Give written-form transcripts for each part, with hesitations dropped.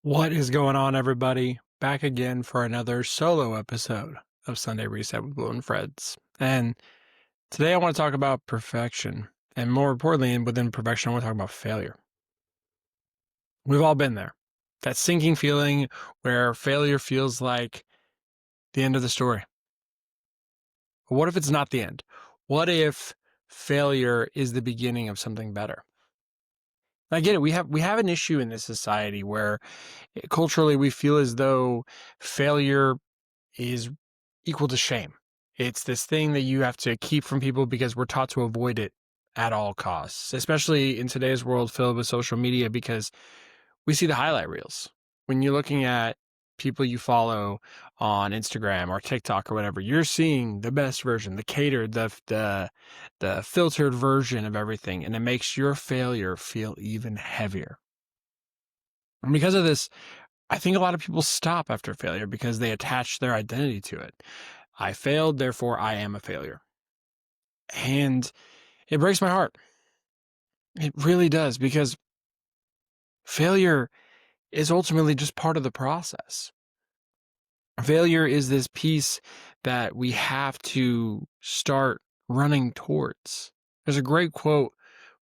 What is going on, everybody? Back again for another solo episode of Sunday Reset with Blue and Freds. And today I want to talk about perfection. And more importantly, and within perfection, I want to talk about failure. We've all been there. That sinking feeling where failure feels like the end of the story. But what if it's not the end? What if failure is the beginning of something better? I get it. We have an issue in this society where culturally we feel as though failure is equal to shame. It's this thing that you have to keep from people because we're taught to avoid it at all costs, especially in today's world filled with social media because we see the highlight reels. When you're looking at people you follow on Instagram or TikTok or whatever, you're seeing the best version, the catered, the filtered version of everything, and it makes your failure feel even heavier. And because of this, I think a lot of people stop after failure because they attach their identity to it. I failed, therefore I am a failure. And it breaks my heart. It really does, because failure is ultimately just part of the process. Failure is this piece that we have to start running towards. There's a great quote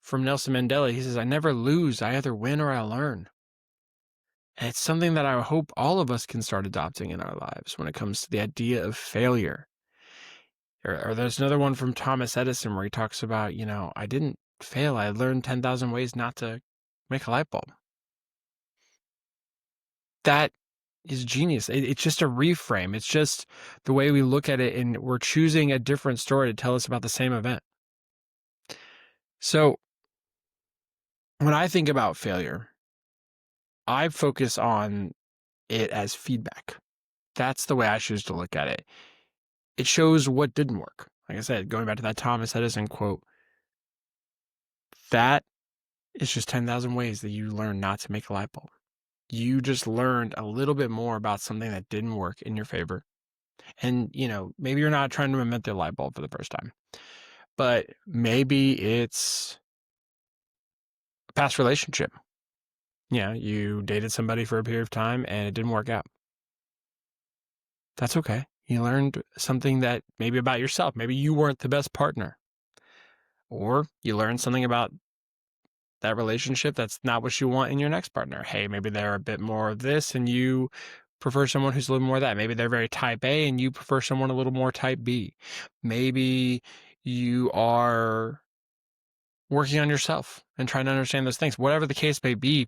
from Nelson Mandela. He says, "I never lose. I either win or I learn." And it's something that I hope all of us can start adopting in our lives when it comes to the idea of failure. Or there's another one from Thomas Edison where he talks about, I didn't fail. I learned 10,000 ways not to make a light bulb. That is genius. It's just a reframe. It's just the way we look at it, and we're choosing a different story to tell us about the same event. So when I think about failure, I focus on it as feedback. That's the way I choose to look at it. It shows what didn't work. Like I said, going back to that Thomas Edison quote, that is just 10,000 ways that you learn not to make a light bulb. You just learned a little bit more about something that didn't work in your favor. And, maybe you're not trying to invent the light bulb for the first time, but maybe it's a past relationship. You dated somebody for a period of time and it didn't work out. That's okay. You learned something that maybe about yourself. Maybe you weren't the best partner, or you learned something about that relationship that's not what you want in your next partner. Hey, maybe they're a bit more of this and you prefer someone who's a little more of that. Maybe they're very type A and you prefer someone a little more type B. Maybe you are working on yourself and trying to understand those things. Whatever the case may be,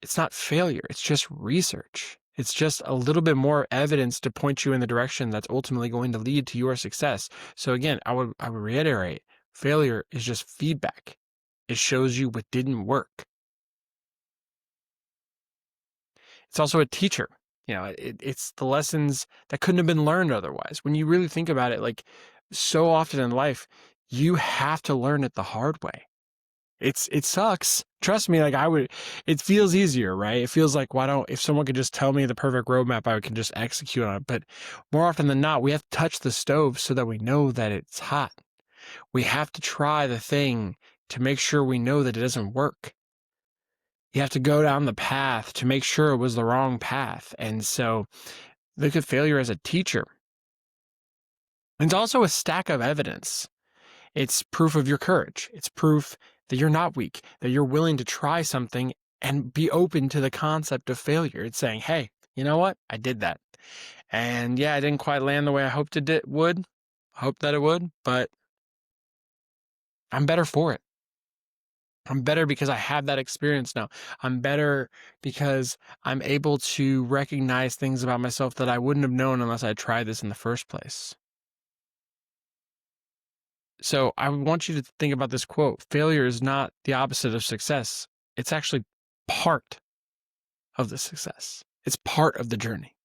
it's not failure. It's just research. It's just a little bit more evidence to point you in the direction that's ultimately going to lead to your success. So again, I would reiterate, failure is just feedback. It shows you what didn't work. It's also a teacher. It's the lessons that couldn't have been learned otherwise. When you really think about it, like so often in life, you have to learn it the hard way. It sucks. Trust me, it feels easier, right? It feels like, if someone could just tell me the perfect roadmap, I can just execute on it. But more often than not, we have to touch the stove so that we know that it's hot. We have to try the thing to make sure we know that it doesn't work. You have to go down the path to make sure it was the wrong path. And so look at failure as a teacher. It's also a stack of evidence. It's proof of your courage. It's proof that you're not weak, that you're willing to try something and be open to the concept of failure. It's saying, hey, you know what? I did that. And yeah, I didn't quite land the way I hoped it would. I hoped that it would, but I'm better for it. I'm better because I have that experience now. I'm better because I'm able to recognize things about myself that I wouldn't have known unless I tried this in the first place. So I want you to think about this quote. Failure is not the opposite of success. It's actually part of the success. It's part of the journey.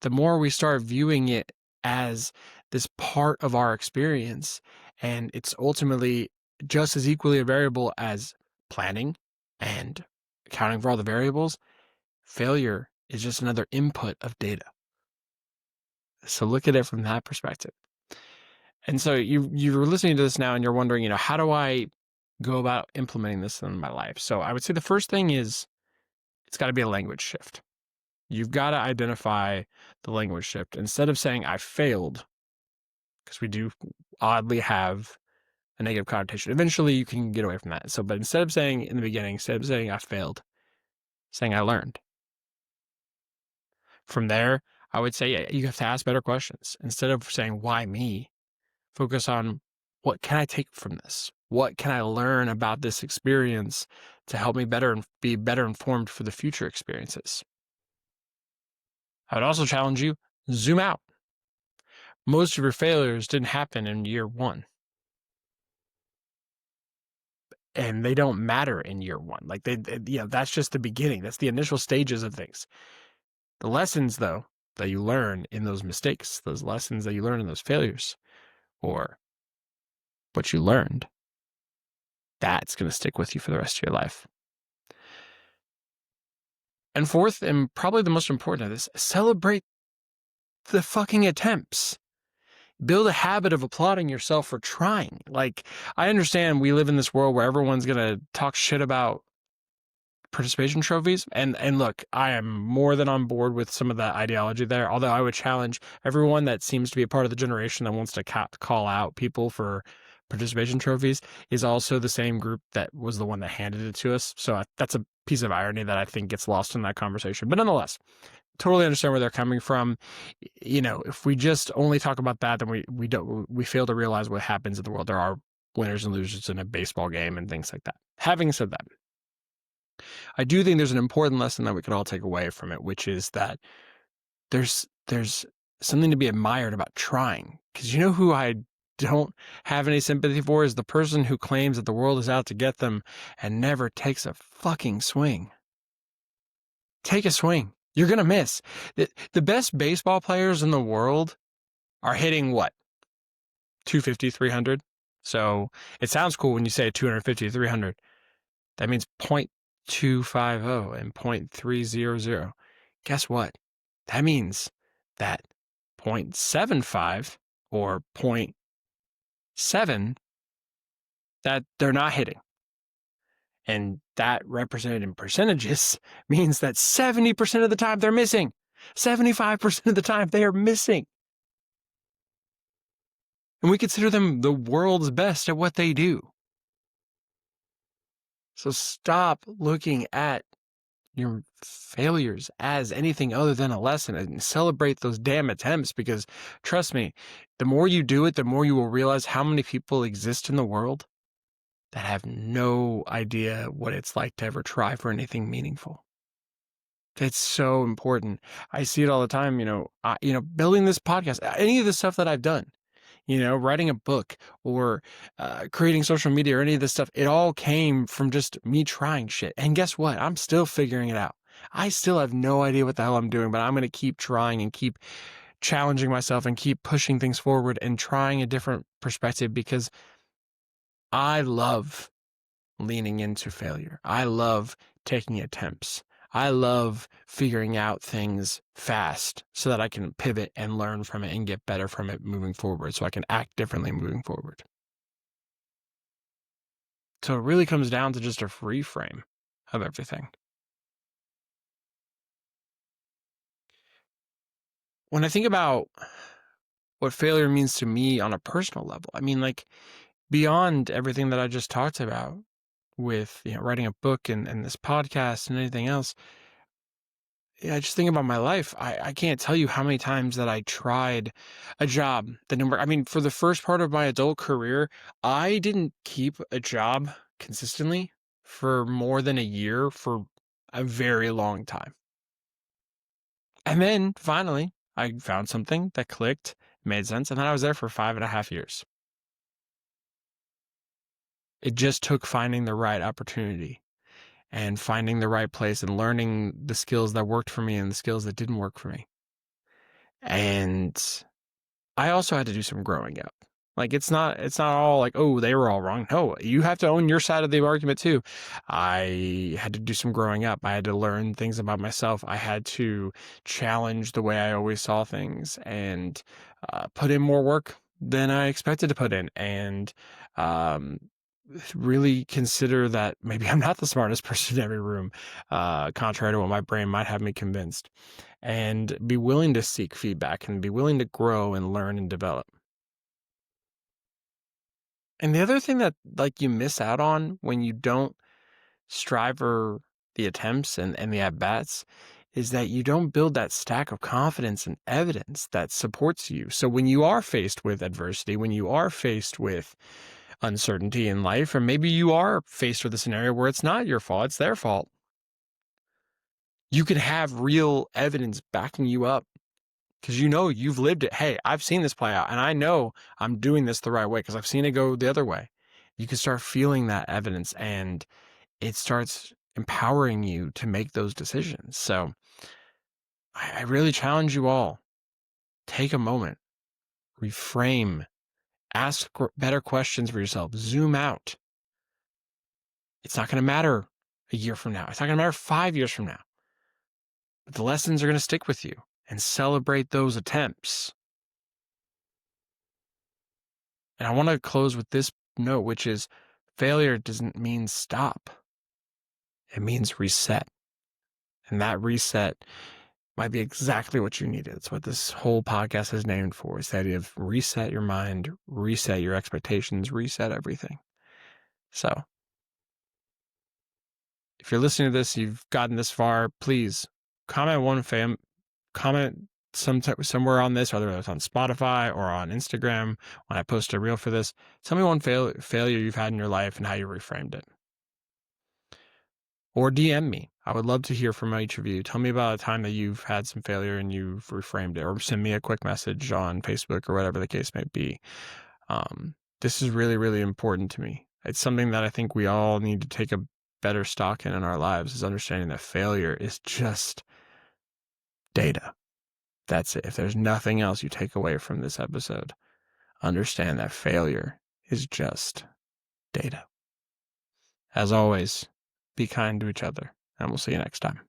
The more we start viewing it as this part of our experience, and it's ultimately just as equally a variable as planning and accounting for all the variables, failure is just another input of data. So look at it from that perspective. And so you're listening to this now and you're wondering, how do I go about implementing this in my life? So I would say the first thing is, it's got to be a language shift. You've got to identify the language shift. Instead of saying I failed, because we do oddly have a negative connotation. Eventually you can get away from that. So, but instead of saying in the beginning, instead of saying I failed, saying I learned. From there, I would say you have to ask better questions. Instead of saying why me, focus on what can I take from this? What can I learn about this experience to help me better and be better informed for the future experiences? I would also challenge you, zoom out. Most of your failures didn't happen in year one. And they don't matter in year one. Like that's just the beginning. That's the initial stages of things. The lessons, though, that you learn in those mistakes, those lessons that you learn in those failures, or what you learned, that's going to stick with you for the rest of your life. And fourth, and probably the most important of this, celebrate the fucking attempts. Build a habit of applauding yourself for trying. Like, I understand we live in this world where everyone's going to talk shit about participation trophies. And look, I am more than on board with some of that ideology there, although I would challenge everyone that seems to be a part of the generation that wants to call out people for participation trophies is also the same group that was the one that handed it to us. So that's a piece of irony that I think gets lost in that conversation. But nonetheless, totally understand where they're coming from. You know, if we just only talk about that, then we fail to realize what happens in the world. There are winners and losers in a baseball game and things like that. Having said that, I do think there's an important lesson that we could all take away from it, which is that there's something to be admired about trying. Because you know who I don't have any sympathy for is the person who claims that the world is out to get them and never takes a fucking swing. Take a swing. You're going to miss. The best baseball players in the world are hitting what? 250, 300. So it sounds cool when you say 250, 300. That means 0.250 and 0.300. Guess what? That means that 0.75 or 0.7 that they're not hitting. And that represented in percentages means that 70% of the time they're missing. 75% of the time they are missing. And we consider them the world's best at what they do. So stop looking at your failures as anything other than a lesson and celebrate those damn attempts, because trust me, the more you do it, the more you will realize how many people exist in the world that have no idea what it's like to ever try for anything meaningful. It's so important. I see it all the time, building this podcast, any of the stuff that I've done, writing a book or creating social media or any of this stuff, it all came from just me trying shit. And guess what? I'm still figuring it out. I still have no idea what the hell I'm doing, but I'm going to keep trying and keep challenging myself and keep pushing things forward and trying a different perspective, because I love leaning into failure. I love taking attempts. I love figuring out things fast so that I can pivot and learn from it and get better from it moving forward, so I can act differently moving forward. So it really comes down to just a reframe of everything. When I think about what failure means to me on a personal level, I mean, like, beyond everything that I just talked about with, writing a book and this podcast and anything else, I just think about my life. I can't tell you how many times that I tried a job that didn't work. I mean, for the first part of my adult career, I didn't keep a job consistently for more than a year for a very long time. And then finally, I found something that clicked, made sense, and then I was there for 5.5 years. It just took finding the right opportunity and finding the right place and learning the skills that worked for me and the skills that didn't work for me. And I also had to do some growing up. Like, it's not all like, oh, they were all wrong. No, you have to own your side of the argument too. I had to do some growing up. I had to learn things about myself. I had to challenge the way I always saw things and put in more work than I expected to put in. And really consider that maybe I'm not the smartest person in every room, contrary to what my brain might have me convinced, and be willing to seek feedback and be willing to grow and learn and develop. And the other thing that like you miss out on when you don't strive for the attempts and the at bats is that you don't build that stack of confidence and evidence that supports you. So when you are faced with adversity, when you are faced with uncertainty in life, or maybe you are faced with a scenario where it's not your fault, it's their fault, you can have real evidence backing you up because you know you've lived it. Hey, I've seen this play out and I know I'm doing this the right way because I've seen it go the other way. You can start feeling that evidence and it starts empowering you to make those decisions. So I really challenge you all. Take a moment, reframe, ask better questions for yourself, zoom out. It's not going to matter a year from now. It's not going to matter 5 years from now. But the lessons are going to stick with you and celebrate those attempts. And I want to close with this note, which is failure doesn't mean stop. It means reset. And that reset might be exactly what you needed. It's what this whole podcast is named for. It's the idea of reset your mind, reset your expectations, reset everything. So if you're listening to this, you've gotten this far, please comment somewhere on this, whether it's on Spotify or on Instagram when I post a reel for this. Tell me one failure you've had in your life and how you reframed it. Or DM me. I would love to hear from each of you. Tell me about a time that you've had some failure and you've reframed it, or send me a quick message on Facebook or whatever the case may be. This is really, really important to me. It's something that I think we all need to take a better stock in our lives, is understanding that failure is just data. That's it. If there's nothing else you take away from this episode, understand that failure is just data. As always, be kind to each other, and we'll see you next time.